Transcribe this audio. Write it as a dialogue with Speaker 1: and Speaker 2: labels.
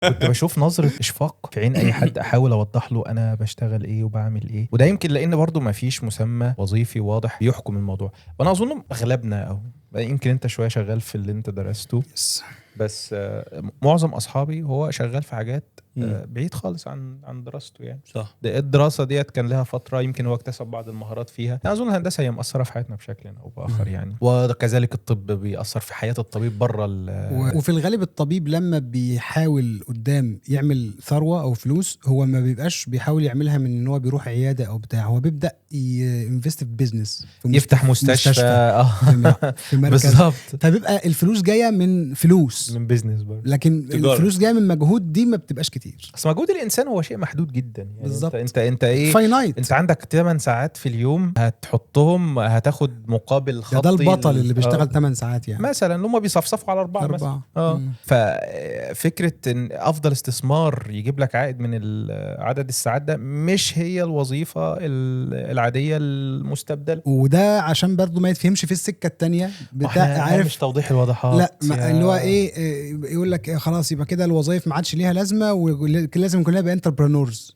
Speaker 1: كنت بشوف نظرة إشفاق في عين أي حد أحاول أوضح له أنا بشتغل إيه وبعمل إيه، وده يمكن لأن برضو ما فيش مسمى وظيفي واضح بيحكم الموضوع. وأنا أظن أغلبنا أو يمكن أنت شوية شغال في اللي أنت درسته،
Speaker 2: يس.
Speaker 1: بس معظم أصحابي هو شغال في حاجات
Speaker 2: مم.
Speaker 1: بعيد خالص عن دراسته يعني.
Speaker 2: صح.
Speaker 1: الدراسة ديت كان لها فترة يمكن هو اكتسب بعض المهارات فيها. أنا أظن الهندسة هي مأثرة في حياتنا بشكل أو بآخر يعني، وكذلك الطب بيأثر في حياة الطبيب بره
Speaker 2: وفي الغالب الطبيب لما بيحاول قدام يعمل ثروة أو فلوس، هو ما بيبقاش بيحاول يعملها من إن هو بيروح عيادة أو بتاع، هو بيبدأ ينفست في بيزنس،
Speaker 1: يفتح مستشفى
Speaker 2: في مركز
Speaker 1: بالظبط،
Speaker 2: فبيبقى الفلوس جاية من فلوس،
Speaker 1: من بيزنس برضه.
Speaker 2: لكن
Speaker 3: تجارة.
Speaker 2: الفلوس جاية من مجهود دي ما بتبقاش كتير.
Speaker 1: بس مجهود الانسان هو شيء محدود جدا يعني.
Speaker 2: بالظبط.
Speaker 1: انت ايه،
Speaker 2: فاينايت.
Speaker 1: انت عندك 8 ساعات في اليوم هتحطهم هتاخد مقابل خطي.
Speaker 2: ده البطل اللي بيشتغل 8 ساعات يعني
Speaker 1: مثلا اللي هم بيصفصفوا على 4 مثلا. ففكرة ان افضل استثمار يجيب لك عائد من عدد الساعات ده مش هي الوظيفة العادية المستبدلة.
Speaker 2: وده عشان برضو ما يتفهمش في السكة التانية بتاع، عارف
Speaker 1: مش توضيح الواضحات.
Speaker 2: لا اللي هو ايه يقول لك خلاص يبقى كده الوظائف ما عادش ليها لازمة ولازم كلها يبقى انتربرنورز.